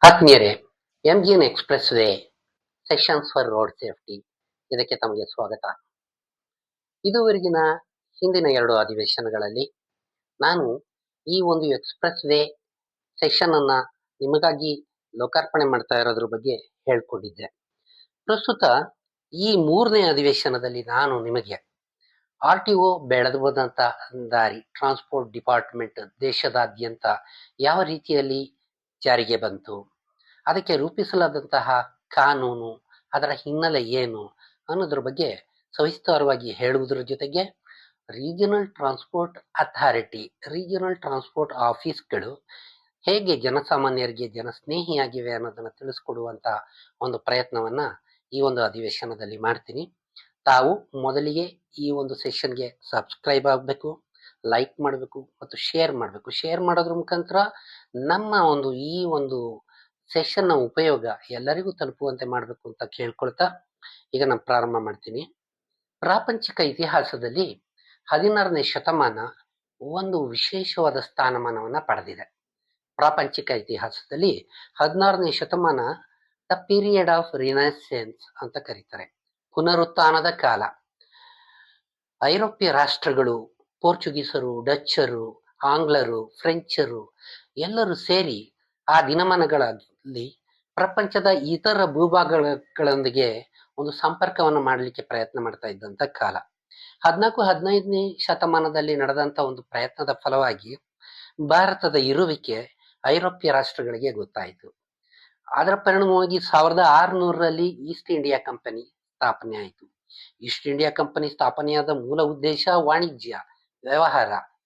ಆತ್ಮೀಯರೇ, MGN express way sections for road safety ಇದಕ್ಕೆ ತಮಗೆ ಸ್ವಾಗತ. ಇದುವರೆಗಿನ ಹಿಂದಿನ 2 ಅಧಿವೇಶನಗಳಲ್ಲಿ ನಾನು ಈ ಒಂದು ಎಕ್ಸ್‌ಪ್ರೆಸ್ ವೇ ಸೆಷನ್ ಅನ್ನ ನಿಮಗಾಗಿ ಲೋಕಾರ್ಪಣೆ ಮಾಡ್ತಾ ಇರೋದ್ರ ಬಗ್ಗೆ ಹೇಳ್ಕೊಂಡಿದ್ದೆ. ಪ್ರಸ್ತುತ ಈ 3ನೇ ಅಧಿವೇಶನದಲ್ಲಿ ನಾನು ನಿಮಗೆ RTO ಬೆಳೆದು ಹೋದಂತ ದಾರಿ, ಟ್ರಾನ್ಸ್ಪೋರ್ಟ್ ಡಿಪಾರ್ಟ್ಮೆಂಟ್ ದೇಶದಾದ್ಯಂತ ಯಾವ ರೀತಿಯಲ್ಲಿ ಜಾರಿಗೆ ಬಂತು, ಅದಕ್ಕೆ ರೂಪಿಸಲಾದಂತಹ ಕಾನೂನು, ಅದರ ಹಿನ್ನೆಲೆ ಏನು ಅನ್ನೋದ್ರ ಬಗ್ಗೆ ಸವಿಸ್ತಾರವಾಗಿ ಹೇಳುವುದರ ಜೊತೆಗೆ regional transport authority, regional transport ಆಫೀಸ್ಗಳು ಹೇಗೆ ಜನಸಾಮಾನ್ಯರಿಗೆ ಜನಸ್ನೇಹಿಯಾಗಿವೆ ಅನ್ನೋದನ್ನ ತಿಳಿಸ್ಕೊಡುವಂತ ಒಂದು ಪ್ರಯತ್ನವನ್ನ ಈ ಒಂದು ಅಧಿವೇಶನದಲ್ಲಿ ಮಾಡ್ತೀನಿ. ತಾವು ಮೊದಲಿಗೆ ಈ ಒಂದು ಸೆಷನ್ಗೆ ಸಬ್ಸ್ಕ್ರೈಬ್ ಆಗಬೇಕು, ಲೈಕ್ ಮಾಡಬೇಕು ಮತ್ತು ಶೇರ್ ಮಾಡಬೇಕು. ಶೇರ್ ಮಾಡೋದ್ರ ಮುಖಾಂತರ ನಮ್ಮ ಈ ಒಂದು ಸೆಷನ್ನ ಉಪಯೋಗ ಎಲ್ಲರಿಗೂ ತಲುಪುವಂತೆ ಮಾಡಬೇಕು ಅಂತ ಕೇಳ್ಕೊಳ್ತಾ ಈಗ ನಾನು ಪ್ರಾರಂಭ ಮಾಡ್ತೀನಿ. ಪ್ರಾಪಂಚಿಕ ಇತಿಹಾಸದಲ್ಲಿ 16ನೇ ಶತಮಾನ ಒಂದು ವಿಶೇಷವಾದ ಸ್ಥಾನಮಾನವನ್ನ ಪಡೆದಿದೆ. ಪ್ರಾಪಂಚಿಕ ಇತಿಹಾಸದಲ್ಲಿ 16ನೇ ಶತಮಾನ ದ ಪೀರಿಯಡ್ ಆಫ್ ರಿನೈಸೆನ್ಸ್ ಅಂತ ಕರೀತಾರೆ, ಪುನರುತ್ಥಾನದ ಕಾಲ. ಐರೋಪ್ಯ ರಾಷ್ಟ್ರಗಳು, ಪೋರ್ಚುಗೀಸರು, ಡಚ್ಚರು, ಆಂಗ್ಲರು, ಫ್ರೆಂಚರು ಎಲ್ಲರೂ ಸೇರಿ ಆ ದಿನಮಾನಗಳಲ್ಲಿ ಪ್ರಪಂಚದ ಇತರ ಭೂಭಾಗಗಳೊಂದಿಗೆ ಒಂದು ಸಂಪರ್ಕವನ್ನು ಮಾಡಲಿಕ್ಕೆ ಪ್ರಯತ್ನ ಮಾಡ್ತಾ ಇದ್ದಂತ ಕಾಲ. 14-15ನೇ ಶತಮಾನದಲ್ಲಿ ನಡೆದಂತ ಒಂದು ಪ್ರಯತ್ನದ ಫಲವಾಗಿ ಭಾರತದ ಇರುವಿಕೆ ಐರೋಪ್ಯ ರಾಷ್ಟ್ರಗಳಿಗೆ ಗೊತ್ತಾಯಿತು. ಅದರ ಪರಿಣಾಮವಾಗಿ 1600ರಲ್ಲಿ ಈಸ್ಟ್ ಇಂಡಿಯಾ ಕಂಪನಿ ಸ್ಥಾಪನೆ ಆಯಿತು. ಈಸ್ಟ್ ಇಂಡಿಯಾ ಕಂಪನಿ ಸ್ಥಾಪನೆಯಾದ ಮೂಲ ಉದ್ದೇಶ ವಾಣಿಜ್ಯ,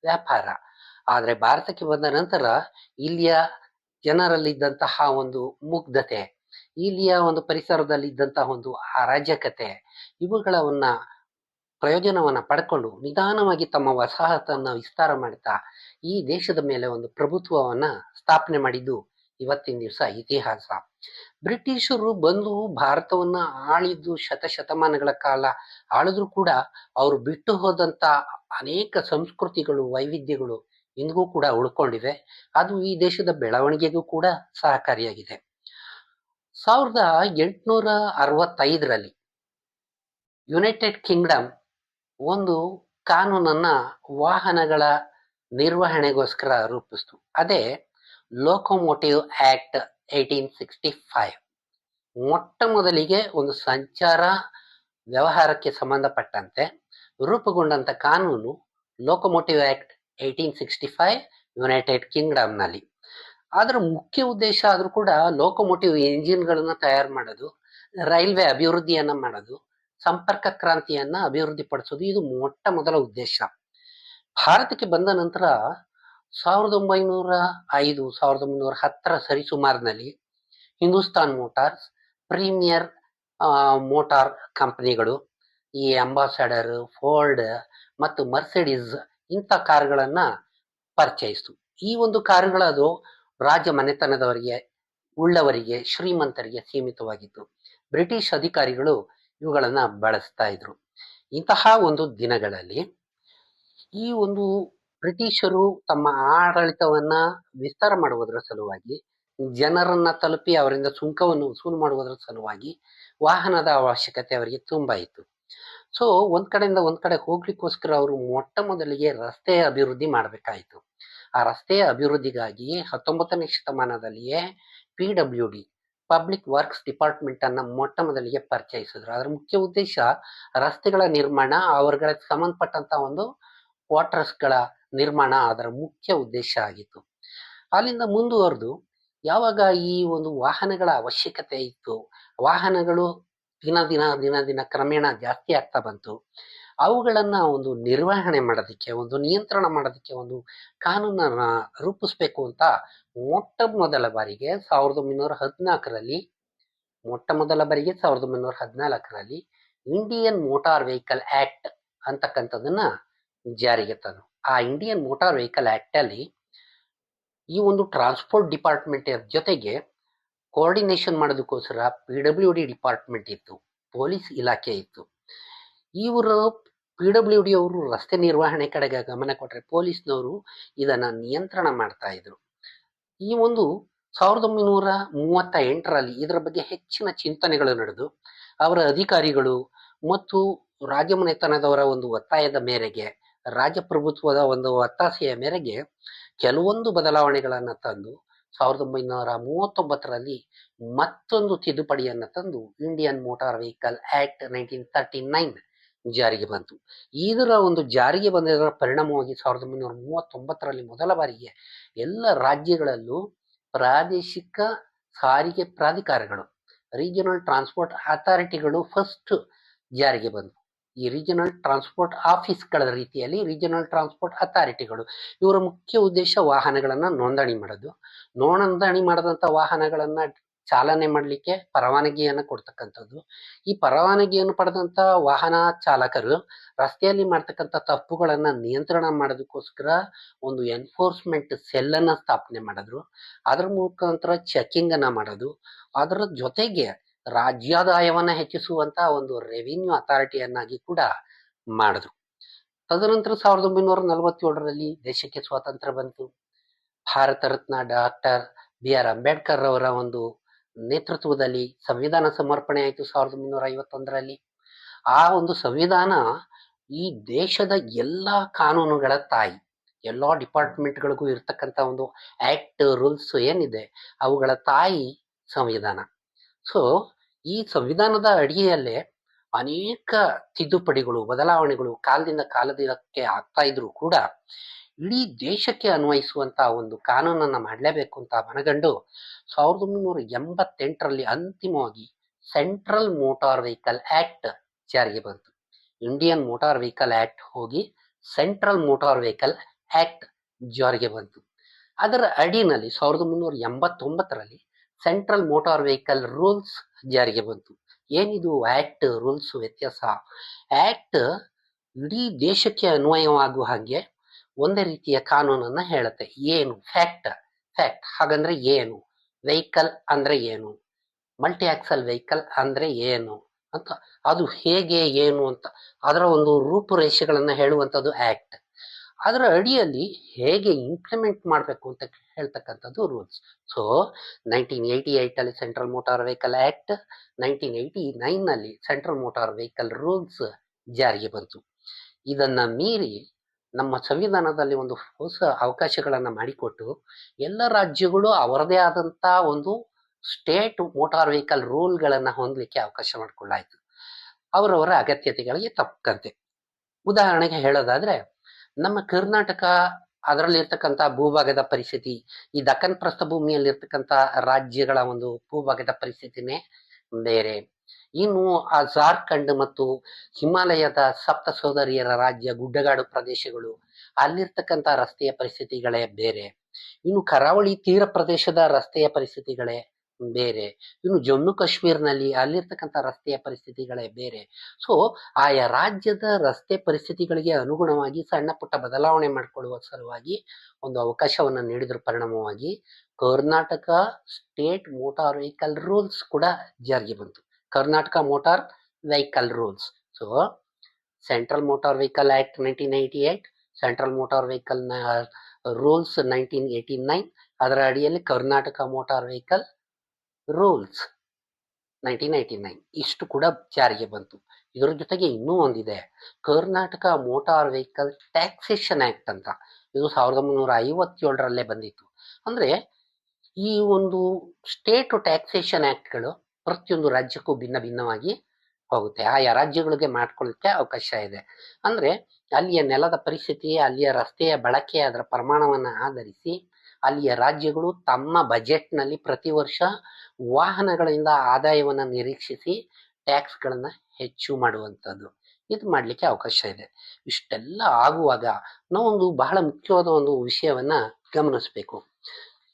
ವ್ಯಾಪಾರ. ಆದ್ರೆ ಭಾರತಕ್ಕೆ ಬಂದ ನಂತರ ಇಲ್ಲಿಯ ಜನರಲ್ಲಿದ್ದಂತಹ ಒಂದು ಮುಗ್ಧತೆ, ಇಲ್ಲಿಯ ಒಂದು ಪರಿಸರದಲ್ಲಿದ್ದಂತಹ ಒಂದು ಅರಾಜಕತೆ, ಇವುಗಳನ್ನ ಪ್ರಯೋಜನವನ್ನ ಪಡ್ಕೊಂಡು ನಿಧಾನವಾಗಿ ತಮ್ಮ ವಸಾಹತನ್ನ ವಿಸ್ತಾರ ಮಾಡ್ತಾ ಈ ದೇಶದ ಮೇಲೆ ಒಂದು ಪ್ರಭುತ್ವವನ್ನ ಸ್ಥಾಪನೆ ಮಾಡಿದ್ದು ಇವತ್ತಿನ ದಿವಸ ಇತಿಹಾಸ. ಬ್ರಿಟಿಷರು ಬಂದು ಭಾರತವನ್ನ ಆಳಿದ್ದು ಶತಮಾನಗಳ ಕಾಲ ಆಳಿದ್ರು ಕೂಡ ಅವರು ಬಿಟ್ಟು ಹೋದಂತ ಅನೇಕ ಸಂಸ್ಕೃತಿಗಳು, ವೈವಿಧ್ಯಗಳು ಇಂದಿಗೂ ಕೂಡ ಉಳ್ಕೊಂಡಿವೆ. ಅದು ಈ ದೇಶದ ಬೆಳವಣಿಗೆಗೂ ಕೂಡ ಸಹಕಾರಿಯಾಗಿದೆ. 1865ರಲ್ಲಿ ಯುನೈಟೆಡ್ ಕಿಂಗ್ಡಮ್ ಒಂದು ಕಾನೂನನ್ನ ವಾಹನಗಳ ನಿರ್ವಹಣೆಗೋಸ್ಕರ ರೂಪಿಸ್ತು. ಅದೇ ಲೋಕೋಮೋಟಿವ್ ಆಕ್ಟ್ 1865. ಮೊಟ್ಟ ಮೊದಲಿಗೆ ಒಂದು ಸಂಚಾರ ವ್ಯವಹಾರಕ್ಕೆ ಸಂಬಂಧಪಟ್ಟಂತೆ ರೂಪುಗೊಂಡಂತ ಕಾನೂನು ಲೋಕೋಮೋಟಿವ್ ಆಕ್ಟ್ 1865 ಯುನೈಟೆಡ್ ಕಿಂಗ್ಡಮ್ನಲ್ಲಿ. ಅದರ ಮುಖ್ಯ ಉದ್ದೇಶ ಆದ್ರೂ ಕೂಡ ಲೋಕೋಮೋಟಿವ್ ಇಂಜಿನ್ಗಳನ್ನ ತಯಾರು ಮಾಡೋದು, ರೈಲ್ವೆ ಅಭಿವೃದ್ಧಿಯನ್ನ ಮಾಡೋದು, ಸಂಪರ್ಕ ಕ್ರಾಂತಿಯನ್ನ ಅಭಿವೃದ್ಧಿ ಪಡಿಸೋದು, ಇದು ಮೊಟ್ಟ ಮೊದಲ ಉದ್ದೇಶ. ಭಾರತಕ್ಕೆ ಬಂದ ನಂತರ 1905 1910ರ ಸರಿಸುಮಾರಿನಲ್ಲಿ ಹಿಂದೂಸ್ತಾನ್ ಮೋಟಾರ್ಸ್, ಪ್ರೀಮಿಯರ್ ಮೋಟಾರ್ ಕಂಪನಿಗಳು, ಈ ಅಂಬಾಸಡರ್, ಫೋರ್ಡ್ ಮತ್ತು ಮರ್ಸಿಡೀಸ್ ಇಂಥ ಕಾರುಗಳನ್ನ ಪರಿಚಯಿಸಿತು. ಈ ಒಂದು ಕಾರುಗಳದು ರಾಜ ಮನೆತನದವರಿಗೆ, ಉಳ್ಳವರಿಗೆ, ಶ್ರೀಮಂತರಿಗೆ ಸೀಮಿತವಾಗಿತ್ತು. ಬ್ರಿಟಿಷ್ ಅಧಿಕಾರಿಗಳು ಇವುಗಳನ್ನ ಬಳಸ್ತಾ ಇದ್ರು. ಇಂತಹ ಒಂದು ದಿನಗಳಲ್ಲಿ ಈ ಒಂದು ಬ್ರಿಟಿಷರು ತಮ್ಮ ಆಡಳಿತವನ್ನ ವಿಸ್ತಾರ ಮಾಡುವುದರ ಸಲುವಾಗಿ, ಜನರನ್ನ ತಲುಪಿ ಅವರಿಂದ ಸುಂಕವನ್ನು ವಸೂಲು ಮಾಡುವುದರ ಸಲುವಾಗಿ ವಾಹನದ ಅವಶ್ಯಕತೆ ಅವರಿಗೆ ತುಂಬಾ ಇತ್ತು. ಸೊ ಒಂದ್ ಕಡೆಯಿಂದ ಒಂದ್ ಕಡೆ ಹೋಗ್ಲಿಕ್ಕೋಸ್ಕರ ಅವರು ಮೊಟ್ಟ ಮೊದಲಿಗೆ ರಸ್ತೆ ಅಭಿವೃದ್ಧಿ ಮಾಡಬೇಕಾಯಿತು. ಆ ರಸ್ತೆಯ ಅಭಿವೃದ್ಧಿಗಾಗಿ 19ನೇ ಶತಮಾನದಲ್ಲಿಯೇ PWD, ಪಬ್ಲಿಕ್ ವರ್ಕ್ಸ್ ಡಿಪಾರ್ಟ್ಮೆಂಟ್ ಅನ್ನ ಮೊಟ್ಟ ಮೊದಲಿಗೆ ಪರಿಚಯಿಸಿದ್ರು. ಅದರ ಮುಖ್ಯ ಉದ್ದೇಶ ರಸ್ತೆಗಳ ನಿರ್ಮಾಣ, ಅವರುಗಳಿಗೆ ಸಂಬಂಧಪಟ್ಟಂತ ಒಂದು ಕ್ವಾರ್ಟರ್ಸ್ಗಳ ನಿರ್ಮಾಣ ಅದರ ಮುಖ್ಯ ಉದ್ದೇಶ ಆಗಿತ್ತು. ಅಲ್ಲಿಂದ ಮುಂದುವರೆದು ಯಾವಾಗ ಈ ಒಂದು ವಾಹನಗಳ ಅವಶ್ಯಕತೆ ಇತ್ತು, ವಾಹನಗಳು ದಿನ ಕ್ರಮೇಣ ಜಾಸ್ತಿ ಆಗ್ತಾ ಬಂತು, ಅವುಗಳನ್ನ ಒಂದು ನಿರ್ವಹಣೆ ಮಾಡೋದಕ್ಕೆ, ಒಂದು ನಿಯಂತ್ರಣ ಮಾಡೋದಕ್ಕೆ ಒಂದು ಕಾನೂನನ್ನ ರೂಪಿಸ್ಬೇಕು ಅಂತ ಮೊಟ್ಟ ಮೊದಲ ಬಾರಿಗೆ 1914ರಲ್ಲಿ ಇಂಡಿಯನ್ ಮೋಟಾರ್ ವೆಹಿಕಲ್ ಆಕ್ಟ್ ಅಂತಕ್ಕಂಥದನ್ನ ಜಾರಿಗೆ ತಂದ್ರು. ಆ ಇಂಡಿಯನ್ ಮೋಟಾರ್ ವೆಹಿಕಲ್ ಆಕ್ಟ್ ಅಲ್ಲಿ ಈ ಒಂದು ಟ್ರಾನ್ಸ್ಪೋರ್ಟ್ ಡಿಪಾರ್ಟ್ಮೆಂಟ್ ಜೊತೆಗೆ ಕೋಆರ್ಡಿನೇಷನ್ ಮಾಡೋದಕ್ಕೋಸ್ಕರ PWD ಡಿಪಾರ್ಟ್ಮೆಂಟ್ ಇತ್ತು, ಪೊಲೀಸ್ ಇಲಾಖೆ ಇತ್ತು. ಇವರು PWD ಅವರು ರಸ್ತೆ ನಿರ್ವಹಣೆ ಕಡೆಗೆ ಗಮನ ಕೊಟ್ಟರೆ ಪೊಲೀಸ್ನವರು ಇದನ್ನ ನಿಯಂತ್ರಣ ಮಾಡ್ತಾ ಇದ್ರು. ಈ ಒಂದು 1938ರಲ್ಲಿ ಇದರ ಬಗ್ಗೆ ಹೆಚ್ಚಿನ ಚಿಂತನೆಗಳು ನಡೆದು ಅವರ ಅಧಿಕಾರಿಗಳು ಮತ್ತು ರಾಜಮನೆತನದವರ ಒಂದು ಒತ್ತಾಯದ ಮೇರೆಗೆ, ರಾಜಪ್ರಭುತ್ವದ ಒಂದು ಒತ್ತಾಸೆಯ ಮೇರೆಗೆ ಕೆಲವೊಂದು ಬದಲಾವಣೆಗಳನ್ನು ತಂದು 1939ರಲ್ಲಿ ಮತ್ತೊಂದು ತಿದ್ದುಪಡಿಯನ್ನು ತಂದು ಇಂಡಿಯನ್ ಮೋಟಾರ್ ವೆಹಿಕಲ್ ಆಕ್ಟ್ 1939 ಜಾರಿಗೆ ಬಂತು. ಇದರ ಒಂದು ಜಾರಿಗೆ ಬಂದಿದ್ದರ ಪರಿಣಾಮವಾಗಿ 1939ರಲ್ಲಿ ಮೊದಲ ಬಾರಿಗೆ ಎಲ್ಲ ರಾಜ್ಯಗಳಲ್ಲೂ ಪ್ರಾದೇಶಿಕ ಸಾರಿಗೆ ಪ್ರಾಧಿಕಾರಗಳು, ರೀಜನಲ್ ಟ್ರಾನ್ಸ್ಪೋರ್ಟ್ ಅಥಾರಿಟಿಗಳು ಫಸ್ಟ್ ಜಾರಿಗೆ ಬಂತು. ಈ ರೀಜನಲ್ ಟ್ರಾನ್ಸ್ಪೋರ್ಟ್ ಆಫೀಸ್ಗಳ ರೀತಿಯಲ್ಲಿ ರೀಜನಲ್ ಟ್ರಾನ್ಸ್ಪೋರ್ಟ್ ಅಥಾರಿಟಿಗಳು, ಇವರ ಮುಖ್ಯ ಉದ್ದೇಶ ವಾಹನಗಳನ್ನ ನೋಂದಣಿ ಮಾಡೋದು. ನೋಂದಣಿ ಮಾಡದಂತ ವಾಹನಗಳನ್ನ ಚಾಲನೆ ಮಾಡಲಿಕ್ಕೆ ಪರವಾನಗಿಯನ್ನು ಕೊಡ್ತಕ್ಕಂಥದ್ದು. ಈ ಪರವಾನಗಿಯನ್ನು ಪಡೆದಂತ ವಾಹನ ಚಾಲಕರು ರಸ್ತೆಯಲ್ಲಿ ಮಾಡ್ತಕ್ಕಂಥ ತಪ್ಪುಗಳನ್ನ ನಿಯಂತ್ರಣ ಮಾಡೋದಕ್ಕೋಸ್ಕರ ಒಂದು ಎನ್ಫೋರ್ಸ್ಮೆಂಟ್ ಸೆಲ್ ಅನ್ನ ಸ್ಥಾಪನೆ ಮಾಡಿದ್ರು. ಅದರ ಮುಖಾಂತರ ಚೆಕಿಂಗ್ ಅನ್ನ ಮಾಡೋದು. ಅದರ ಜೊತೆಗೆ ರಾಜ್ಯಾದಾಯವನ್ನ ಹೆಚ್ಚಿಸುವಂತ ಒಂದು ರೆವಿನ್ಯೂ ಅಥಾರಿಟಿಯನ್ನಾಗಿ ಕೂಡ ಮಾಡಿದ್ರು. ತದನಂತರ 1947ರಲ್ಲಿ ದೇಶಕ್ಕೆ ಸ್ವಾತಂತ್ರ್ಯ ಬಂತು. ಭಾರತ ರತ್ನ ಡಾಕ್ಟರ್ BR ಅಂಬೇಡ್ಕರ್ ಅವರ ಒಂದು ನೇತೃತ್ವದಲ್ಲಿ ಸಂವಿಧಾನ ಸಮರ್ಪಣೆ ಆಯಿತು 1951ರಲ್ಲಿ. ಆ ಒಂದು ಸಂವಿಧಾನ ಈ ದೇಶದ ಎಲ್ಲಾ ಕಾನೂನುಗಳ ತಾಯಿ. ಎಲ್ಲಾ ಡಿಪಾರ್ಟ್ಮೆಂಟ್ಗಳಿಗೂ ಇರ್ತಕ್ಕಂಥ ಒಂದು ಆಕ್ಟ್ ರೂಲ್ಸ್ ಏನಿದೆ ಅವುಗಳ ತಾಯಿ ಸಂವಿಧಾನ. ಸೊ ಈ ಸಂವಿಧಾನದ ಅಡಿಯಲ್ಲೇ ಅನೇಕ ತಿದ್ದುಪಡಿಗಳು, ಬದಲಾವಣೆಗಳು ಕಾಲದಿಂದ ಕಾಲದಕ್ಕೆ ಆಗ್ತಾ ಇದ್ರು ಕೂಡ ಇಡೀ ದೇಶಕ್ಕೆ ಅನ್ವಯಿಸುವಂತ ಒಂದು ಕಾನೂನನ್ನ ಮಾಡಲೇಬೇಕು ಅಂತ ಮನಗಂಡು 1988ರಲ್ಲಿ ಅಂತಿಮವಾಗಿ ಸೆಂಟ್ರಲ್ ಮೋಟಾರ್ ವೆಹಿಕಲ್ ಆಕ್ಟ್ ಜಾರಿಗೆ ಬಂತು. ಇಂಡಿಯನ್ ಮೋಟಾರ್ ವೆಹಿಕಲ್ ಆಕ್ಟ್ ಹೋಗಿ ಸೆಂಟ್ರಲ್ ಮೋಟಾರ್ ವೆಹಿಕಲ್ ಆಕ್ಟ್ ಜಾರಿಗೆ ಬಂತು. ಅದರ ಅಡಿನಲ್ಲಿ 1989ರಲ್ಲಿ ಸೆಂಟ್ರಲ್ ಮೋಟಾರ್ ವೆಹಿಕಲ್ ರೂಲ್ಸ್ ಜಾರಿಗೆ ಬಂತು. ಏನಿದು ಆಕ್ಟ್ ರೂಲ್ಸ್ ವ್ಯತ್ಯಾಸ? ಆಕ್ಟ್ ಇಡೀ ದೇಶಕ್ಕೆ ಅನ್ವಯವಾಗುವ ಹಾಗೆ ಒಂದೇ ರೀತಿಯ ಕಾನೂನನ್ನ ಹೇಳುತ್ತೆ. ಏನು? ಫ್ಯಾಕ್ಟ್ ಹಾಗಂದ್ರೆ ಏನು? ವೆಹಿಕಲ್ ಅಂದ್ರೆ ಏನು? ಮಲ್ಟಿ ಆಕ್ಸಲ್ ವೆಹಿಕಲ್ ಅಂದ್ರೆ ಏನು ಅಂತ, ಅದು ಹೇಗೆ ಏನು ಅಂತ ಅದರ ಒಂದು ರೂಪುರೇಷೆಗಳನ್ನ ಹೇಳುವಂಥದ್ದು ಆಕ್ಟ್. ಅದರ ಅಡಿಯಲ್ಲಿ ಹೇಗೆ ಇಂಪ್ಲಿಮೆಂಟ್ ಮಾಡಬೇಕು ಅಂತ ಹೇಳ್ತಕ್ಕಂಥದ್ದು ರೂಲ್ಸ್. ಸೊ 1988ಅಲ್ಲಿ ಸೆಂಟ್ರಲ್ ಮೋಟಾರ್ ವೆಹಿಕಲ್ ಆಕ್ಟ್, 1989ನಲ್ಲಿ ಸೆಂಟ್ರಲ್ ಮೋಟಾರ್ ವೆಹಿಕಲ್ ರೂಲ್ಸ್ ಜಾರಿಗೆ ಬಂತು. ಇದನ್ನ ಮೀರಿ ನಮ್ಮ ಸಂವಿಧಾನದಲ್ಲಿ ಒಂದು ಹೊಸ ಅವಕಾಶಗಳನ್ನ ಮಾಡಿಕೊಟ್ಟು ಎಲ್ಲ ರಾಜ್ಯಗಳು ಅವರದೇ ಆದಂತ ಒಂದು ಸ್ಟೇಟ್ ಮೋಟಾರ್ ವೆಹಿಕಲ್ ರೂಲ್ಗಳನ್ನ ಹೊಂದಲಿಕ್ಕೆ ಅವಕಾಶ ಮಾಡಿಕೊಳ್ಳಾಯಿತು, ಅವರವರ ಅಗತ್ಯತೆಗಳಿಗೆ ತಕ್ಕಂತೆ. ಉದಾಹರಣೆಗೆ ಹೇಳೋದಾದ್ರೆ, ನಮ್ಮ ಕರ್ನಾಟಕ ಅದರಲ್ಲಿ ಇರ್ತಕ್ಕಂಥ ಭೂಭಾಗದ ಪರಿಸ್ಥಿತಿ, ಈ ದಕ್ಕನ್ ಪ್ರಸ್ಥಭೂಮಿಯಲ್ಲಿ ಇರ್ತಕ್ಕಂಥ ರಾಜ್ಯಗಳ ಒಂದು ಭೂಭಾಗದ ಪರಿಸ್ಥಿತಿನೇ ಬೇರೆ. ಇನ್ನು ಆ ಜಾರ್ಖಂಡ್ ಮತ್ತು ಹಿಮಾಲಯದ ಸಪ್ತ ಸೋದರಿಯರ ರಾಜ್ಯ ಗುಡ್ಡಗಾಡು ಪ್ರದೇಶಗಳು, ಅಲ್ಲಿರ್ತಕ್ಕಂಥ ರಸ್ತೆಯ ಪರಿಸ್ಥಿತಿಗಳೇ ಬೇರೆ. ಇನ್ನು ಕರಾವಳಿ ತೀರ ಪ್ರದೇಶದ ರಸ್ತೆಯ ಪರಿಸ್ಥಿತಿಗಳೇ ಬೇರೆ. ಇನ್ನು ಜಮ್ಮು ಕಾಶ್ಮೀರ್ನಲ್ಲಿ ಅಲ್ಲಿರ್ತಕ್ಕಂಥ ರಸ್ತೆಯ ಪರಿಸ್ಥಿತಿಗಳೇ ಬೇರೆ. ಸೊ ಆಯಾ ರಾಜ್ಯದ ರಸ್ತೆ ಪರಿಸ್ಥಿತಿಗಳಿಗೆ ಅನುಗುಣವಾಗಿ ಸಣ್ಣ ಪುಟ್ಟ ಬದಲಾವಣೆ ಮಾಡಿಕೊಳ್ಳುವ ಸಲುವಾಗಿ ಒಂದು ಅವಕಾಶವನ್ನು ನೀಡಿದ್ರ ಪರಿಣಾಮವಾಗಿ Karnataka state motor vehicle rules ಕೂಡ ಜಾರಿಗೆ ಬಂತು. Karnataka motor vehicle rules. So central motor vehicle act 1988, central motor vehicle rules 1989, ಅದರ ಅಡಿಯಲ್ಲಿ ಕರ್ನಾಟಕ ಮೋಟಾರ್ ವೆಹಿಕಲ್ ರೂಲ್ಸ್ 1989 ಇಷ್ಟು ಕೂಡ ಜಾರಿಗೆ ಬಂತು. ಇದರ ಜೊತೆಗೆ ಇನ್ನೂ ಒಂದಿದೆ, Karnataka motor vehicle taxation act ಅಂತ. ಇದು 1957ರಲ್ಲೇ ಬಂದಿತ್ತು. ಅಂದ್ರೆ ಈ ಒಂದು ಸ್ಟೇಟ್ ಟ್ಯಾಕ್ಸೇಷನ್ ಆಕ್ಟ್ಗಳು ಪ್ರತಿಯೊಂದು ರಾಜ್ಯಕ್ಕೂ ಭಿನ್ನ ಭಿನ್ನವಾಗಿ ಹೋಗುತ್ತೆ. ಆಯಾ ರಾಜ್ಯಗಳಿಗೆ ಮಾಡ್ಕೊಳ್ಳಿಕ್ಕೆ ಅವಕಾಶ ಇದೆ. ಅಂದ್ರೆ ಅಲ್ಲಿಯ ನೆಲದ ಪರಿಸ್ಥಿತಿ, ಅಲ್ಲಿಯ ರಸ್ತೆಯ ಬಳಕೆ, ಅದರ ಪ್ರಮಾಣವನ್ನ ಆಧರಿಸಿ ಅಲ್ಲಿಯ ರಾಜ್ಯಗಳು ತಮ್ಮ ಬಜೆಟ್ನಲ್ಲಿ ಪ್ರತಿ ವರ್ಷ ವಾಹನಗಳಿಂದ ಆದಾಯವನ್ನ ನಿರೀಕ್ಷಿಸಿ ಟ್ಯಾಕ್ಸ್ಗಳನ್ನ ಹೆಚ್ಚು ಮಾಡುವಂಥದ್ದು, ಇದು ಮಾಡ್ಲಿಕ್ಕೆ ಅವಕಾಶ ಇದೆ. ಇಷ್ಟೆಲ್ಲ ಆಗುವಾಗ ನಾವೊಂದು ಬಹಳ ಮುಖ್ಯವಾದ ಒಂದು ವಿಷಯವನ್ನ ಗಮನಿಸಬೇಕು.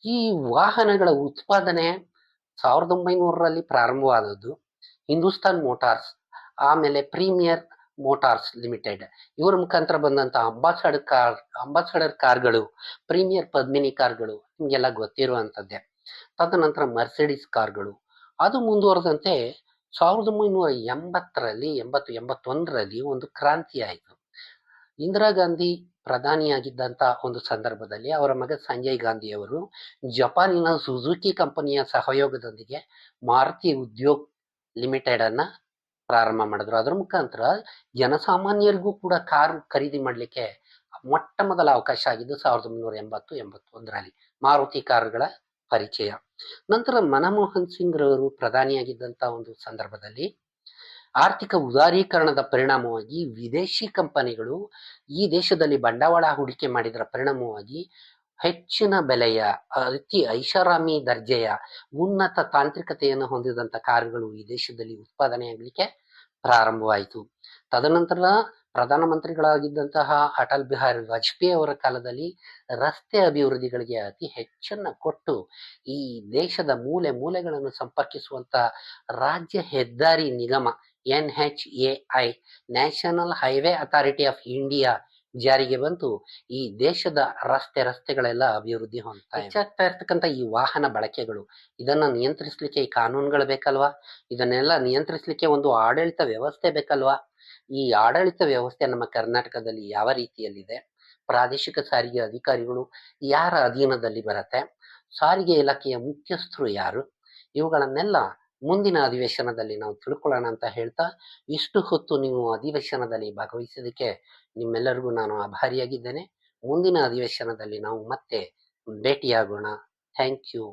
ಈ ವಾಹನಗಳ ಉತ್ಪಾದನೆ 1900ರಲ್ಲಿ ಪ್ರಾರಂಭವಾದದ್ದು. ಹಿಂದೂಸ್ತಾನ್ ಮೋಟಾರ್ಸ್, ಆಮೇಲೆ ಪ್ರೀಮಿಯರ್ ಮೋಟಾರ್ಸ್ ಲಿಮಿಟೆಡ್, ಇವರ ಮುಖಾಂತರ ಬಂದಂತ ಅಂಬಾಸಡರ್ ಕಾರ್ಗಳು, ಪ್ರೀಮಿಯರ್ ಪದ್ಮಿನಿ ಕಾರ್ಗಳು ನಿಮ್ಗೆಲ್ಲ ಗೊತ್ತಿರುವಂತದ್ದೇ. ತದನಂತರ ಮರ್ಸಿಡಿಸ್ ಕಾರ್ಗಳು. ಅದು ಮುಂದುವರೆದಂತೆ 1980ರಲ್ಲಿ 81ರಲ್ಲಿ ಒಂದು ಕ್ರಾಂತಿ ಆಯಿತು. ಇಂದಿರಾ ಗಾಂಧಿ ಪ್ರಧಾನಿಯಾಗಿದ್ದಂತ ಒಂದು ಸಂದರ್ಭದಲ್ಲಿ ಅವರ ಮಗ ಸಂಜಯ್ ಗಾಂಧಿ ಅವರು ಜಪಾನಿನ ಸುಜುಕಿ ಕಂಪನಿಯ ಸಹಯೋಗದೊಂದಿಗೆ ಮಾರುತಿ ಉದ್ಯೋಗ್ ಲಿಮಿಟೆಡ್ ಅನ್ನ ಪ್ರಾರಂಭ ಮಾಡಿದ್ರು. ಅದರ ಮುಖಾಂತರ ಜನಸಾಮಾನ್ಯರಿಗೂ ಕೂಡ ಕಾರು ಖರೀದಿ ಮಾಡಲಿಕ್ಕೆ ಮೊಟ್ಟ ಮೊದಲ ಅವಕಾಶ ಆಗಿದ್ದು 1980-81ರಲ್ಲಿ ಮಾರುತಿ ಕಾರುಗಳ ಪರಿಚಯ. ನಂತರ ಮನಮೋಹನ್ ಸಿಂಗ್ ರವರು ಪ್ರಧಾನಿಯಾಗಿದ್ದಂತ ಒಂದು ಸಂದರ್ಭದಲ್ಲಿ ಆರ್ಥಿಕ ಉದಾರೀಕರಣದ ಪರಿಣಾಮವಾಗಿ ವಿದೇಶಿ ಕಂಪನಿಗಳು ಈ ದೇಶದಲ್ಲಿ ಬಂಡವಾಳ ಹೂಡಿಕೆ ಮಾಡಿದರ ಪರಿಣಾಮವಾಗಿ ಹೆಚ್ಚಿನ ಬೆಲೆಯ ಅತಿ ಐಷಾರಾಮಿ ದರ್ಜೆಯ ಉನ್ನತ ತಾಂತ್ರಿಕತೆಯನ್ನು ಹೊಂದಿದಂತ ಕಾರುಗಳು ಈ ದೇಶದಲ್ಲಿ ಉತ್ಪಾದನೆಯಾಗಲಿಕ್ಕೆ ಪ್ರಾರಂಭವಾಯಿತು. ತದನಂತರ ಪ್ರಧಾನಮಂತ್ರಿಗಳಾಗಿದ್ದಂತಹ ಅಟಲ್ ಬಿಹಾರಿ ವಾಜಪೇಯಿ ಅವರ ಕಾಲದಲ್ಲಿ ರಸ್ತೆ ಅಭಿವೃದ್ಧಿಗಳಿಗೆ ಅತಿ ಹೆಚ್ಚನ್ನ ಕೊಟ್ಟು ಈ ದೇಶದ ಮೂಲೆ ಮೂಲೆಗಳನ್ನು ಸಂಪರ್ಕಿಸುವಂತ ರಾಜ್ಯ ಹೆದ್ದಾರಿ ನಿಗಮ NHAI national highway authority of India ಜಾರಿಗೆ ಬಂತು. ಈ ದೇಶದ ರಸ್ತೆಗಳೆಲ್ಲ ಅಭಿವೃದ್ಧಿ ಹೊಂದ್ತಾ ಹೆಚ್ಚಾಗ್ತಾ ಇರ್ತಕ್ಕಂಥ ಈ ವಾಹನ ಬಳಕೆಗಳು, ಇದನ್ನ ನಿಯಂತ್ರಿಸಲಿಕ್ಕೆ ಈ ಕಾನೂನುಗಳು ಬೇಕಲ್ವಾ? ಇದನ್ನೆಲ್ಲ ನಿಯಂತ್ರಿಸಲಿಕ್ಕೆ ಒಂದು ಆಡಳಿತ ವ್ಯವಸ್ಥೆ ಬೇಕಲ್ವಾ? ಈ ಆಡಳಿತ ವ್ಯವಸ್ಥೆ ನಮ್ಮ ಕರ್ನಾಟಕದಲ್ಲಿ ಯಾವ ರೀತಿಯಲ್ಲಿದೆ? ಪ್ರಾದೇಶಿಕ ಸಾರಿಗೆ ಅಧಿಕಾರಿಗಳು ಯಾರ ಅಧೀನದಲ್ಲಿ ಬರುತ್ತೆ? ಸಾರಿಗೆ ಇಲಾಖೆಯ ಮುಖ್ಯಸ್ಥರು ಯಾರು? ಇವುಗಳನ್ನೆಲ್ಲ ಮುಂದಿನ ಅಧಿವೇಶನದಲ್ಲಿ ನಾವು ತಿಳ್ಕೊಳ್ಳೋಣ ಅಂತ ಹೇಳ್ತಾ, ಇಷ್ಟು ಹೊತ್ತು ನೀವು ಅಧಿವೇಶನದಲ್ಲಿ ಭಾಗವಹಿಸೋದಕ್ಕೆ ನಿಮ್ಮೆಲ್ಲರಿಗೂ ನಾನು ಆಭಾರಿಯಾಗಿದ್ದೇನೆ. ಮುಂದಿನ ಅಧಿವೇಶನದಲ್ಲಿ ನಾವು ಮತ್ತೆ ಭೇಟಿಯಾಗೋಣ. Thank you.